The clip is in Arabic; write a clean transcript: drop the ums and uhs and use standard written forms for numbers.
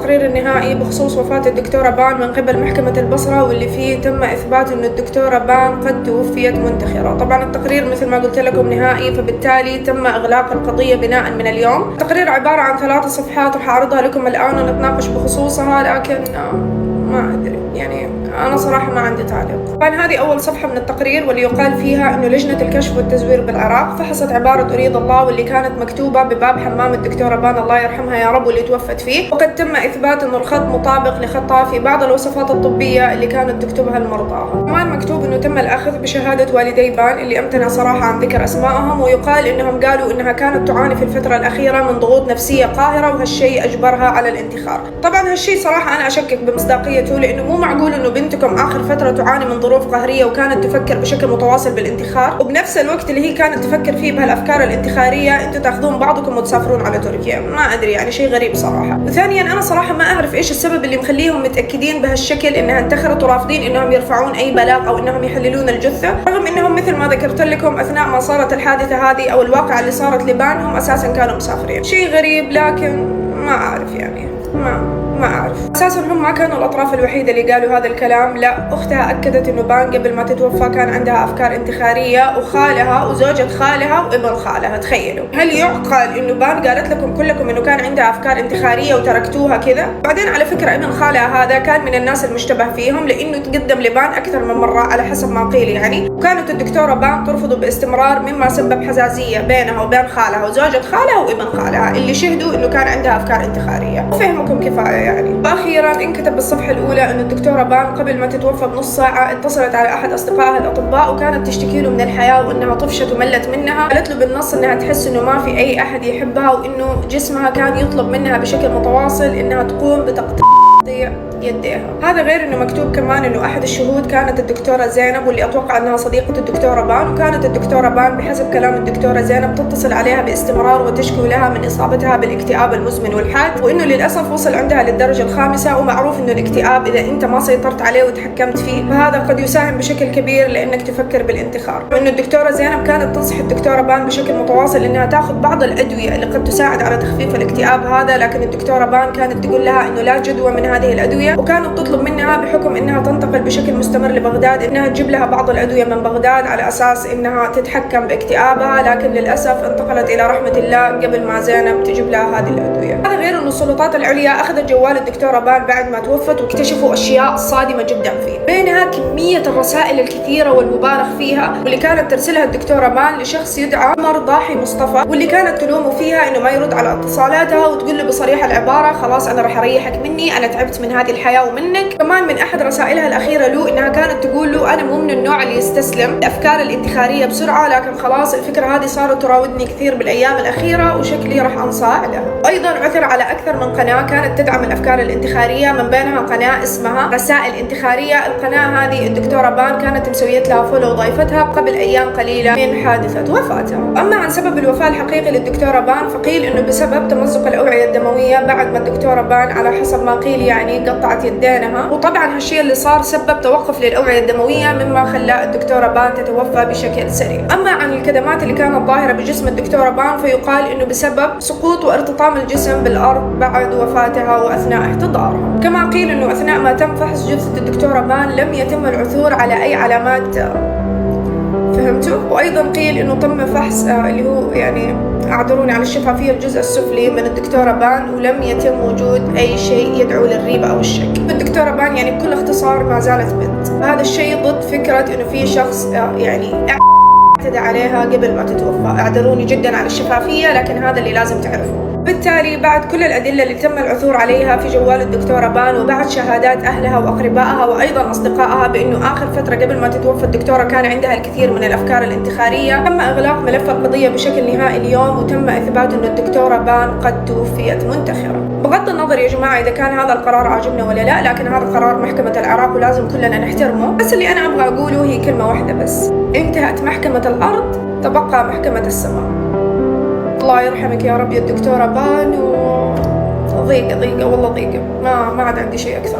التقرير النهائي بخصوص وفاة الدكتورة بان من قبل محكمة البصرة، واللي فيه تم إثبات أن الدكتورة بان قد توفيت منتحرة. طبعا التقرير مثل ما قلت لكم نهائي، فبالتالي تم إغلاق القضية بناء من اليوم. التقرير عبارة عن 3 صفحات راح أعرضها لكم الآن ونتناقش بخصوصها، لكن ما أدري يعني أنا صراحة ما عندي تعليق. طبعا هذه أول صفحة من التقرير، واللي يقال فيها أنه لجنة الكشف والتزوير بالعراق فحصت عبارة أريد الله، واللي كانت مكتوبة بباب حمام الدكتورة بان الله يرحمها يا رب، واللي توفت فيه. وقد تم إثبات أنه الخط مطابق لخطها في بعض الوصفات الطبية اللي كانت تكتبها لمرضاها. كمان مكتوب أنه تم الأخذ بشهادة والدي بان، اللي أمتنع صراحة عن ذكر أسمائهم، ويقال أنهم قالوا أنها كانت تعاني في الفترة الأخيرة من ضغوط نفسية قاهرة، وهالشيء أجبرها على الانتحار. طبعا هالشيء صراحة أنا أشكك بمصداقيته، لأنه مو معقول أنه بنتكم آخر فترة تعاني من ظروف قهرية وكانت تفكر بشكل متواصل بالانتحار، وبنفس الوقت اللي هي كانت تفكر فيه بهالأفكار الانتحارية انتوا تاخذون بعضكم وتسافرون على تركيا. ما أدري يعني شيء غريب صراحة. وثانيا أنا صراحة ما أعرف إيش السبب اللي مخليهم متأكدين بهالشكل إنها انتحرت ورافضين إنهم يرفعون أي بلاغ أو إنهم يحللون الجثة، رغم إنهم مثل ما ذكرت لكم أثناء ما صارت الحادثة هذه أو الواقعة اللي صارت لبان هم أساسا كانوا مسافرين. شيء غريب، لكن ما أعرف يعني ما أعرف. أساساً هم ما كانوا الأطراف الوحيدة اللي قالوا هذا الكلام، لا، أختها أكدت إنه بان قبل ما تتوفى كان عندها أفكار انتحارية، وخالها وزوجة خالها وابن خالها. تخيلوا، هل يعقل إنه بان قالت لكم كلكم إنه كان عندها أفكار انتحارية وتركتوها كذا؟ بعدين على فكرة ابن خالها هذا كان من الناس المشتبه فيهم، لأنه تقدم لبان أكثر من مرة على حسب ما قيل يعني، وكانت الدكتورة بان ترفضه باستمرار، مما سبب حزازية بينها وبين خالها وزوجة خالها وابن خالها اللي شهدوا إنه كان عندها أفكار انتحارية. وفهمكم كفاية يعني. واخيرا انكتب بالصفحه الاولى انه الدكتوره بان قبل ما تتوفى بنص ساعه اتصلت على احد اصدقائها الاطباء، وكانت تشتكي له من الحياه وانها طفشت وملت منها. قالت له بالنص انها تحس انه ما في اي احد يحبها، وانه جسمها كان يطلب منها بشكل متواصل انها تقوم بتقطيع يديها. هذا غير انه مكتوب كمان انه احد الشهود كانت الدكتوره زينب، واللي اتوقع انها صديقه الدكتوره بان، وكانت الدكتوره بان بحسب كلام الدكتوره زينب تتصل عليها باستمرار وتشكو لها من اصابتها بالاكتئاب المزمن والحاد، وانه للاسف وصل عندها للدرجه الخامسة. ومعروف انه الاكتئاب اذا انت ما سيطرت عليه وتحكمت فيه فهذا قد يساهم بشكل كبير لانك تفكر بالانتحار. وانه الدكتوره زينب كانت تنصح الدكتوره بان بشكل متواصل انها تاخذ بعض الادويه اللي قد تساعد على تخفيف الاكتئاب هذا، لكن الدكتوره بان كانت تقول لها انه لا جدوى من هذه الادويه، وكانت تطلب منها بحكم انها تنتقل بشكل مستمر لبغداد انها تجيب لها بعض الادويه من بغداد على اساس انها تتحكم باكتئابها، لكن للاسف انتقلت الى رحمه الله قبل ما زينب تجيب لها هذه الادويه. هذا غير انه السلطات العليا اخذت جوال الدكتوره بان بعد ما توفت واكتشفوا اشياء صادمه جدا فيه، بينها كميه الرسائل الكثيره والمبالغ فيها واللي كانت ترسلها الدكتوره بان لشخص يدعى عمر ضاحي مصطفى، واللي كانت تلومه فيها انه ما يرد على اتصالاتها، وتقول له بصريح العباره خلاص انا راح اريحك مني، انا تعبت من هذه الحياه ومنك. كمان من احد رسائلها الاخيره له انها كانت تقول له انا مو من النوع اللي يستسلم الافكار الانتحاريه بسرعه، لكن خلاص الفكره هذه صارت تراودني كثير بالايام الاخيره وشكلي راح انصاع لها. ايضا عثر على اكثر من قناه كانت تدعم الافكار الانتحاريه، من بينها قناه اسمها رسائل انتحاريه. القناه هذه الدكتوره بان كانت مسويت لها فولو وضيفتها قبل ايام قليله من حادثه وفاتها. اما عن سبب الوفاه الحقيقي للدكتوره بان فقيل انه بسبب تمزق الاوعيه الدمويه بعد ما الدكتوره بان على حسب ما قيل يعني قطعت يدينها، وطبعا هالشيء اللي صار سبب توقف للاوعيه الدمويه مما خلى الدكتوره بان تتوفى بشكل سريع. اما عن الكدمات اللي كانت ظاهره بجسم الدكتوره بان فيقال انه بسبب سقوط وارتطام الجسم بالارض بعد وفاتها واثناء احتضارها. كما قيل انه اثناء ما تم فحص جثه الدكتوره بان لم يتم العثور على اي علامات، فهمتوا؟ وايضا قيل انه تم فحص اللي هو يعني اعذروني على الشفافيه الجزء السفلي من الدكتوره بان، ولم يتم وجود اي شيء يدعو للريبه او الشك. الدكتوره بان يعني بكل اختصار ما زالت بنت. هذا الشيء ضد فكره انه في شخص يعني اعتدى عليها قبل ما تتوفى. اعذروني جدا على الشفافيه، لكن هذا اللي لازم تعرفوه. بالتالي بعد كل الأدلة اللي تم العثور عليها في جوال الدكتورة بان، وبعد شهادات أهلها وأقربائها وأيضا أصدقائها بأنه آخر فترة قبل ما تتوفى الدكتورة كان عندها الكثير من الأفكار الانتحارية، تم إغلاق ملف القضية بشكل نهائي اليوم، وتم إثبات أن الدكتورة بان قد توفيت منتحرة. بغض النظر يا جماعة إذا كان هذا القرار عاجبنا ولا لا، لكن هذا قرار محكمة العراق ولازم كلنا نحترمه. بس اللي أنا أبغى أقوله هي كلمة واحدة بس: انتهت محكمة الأرض، تبقى محكمة السماء. الله يرحمك يا رب يا الدكتورة بان، وضيقة والله ضيقة، ما عاد عندي شيء أكثر.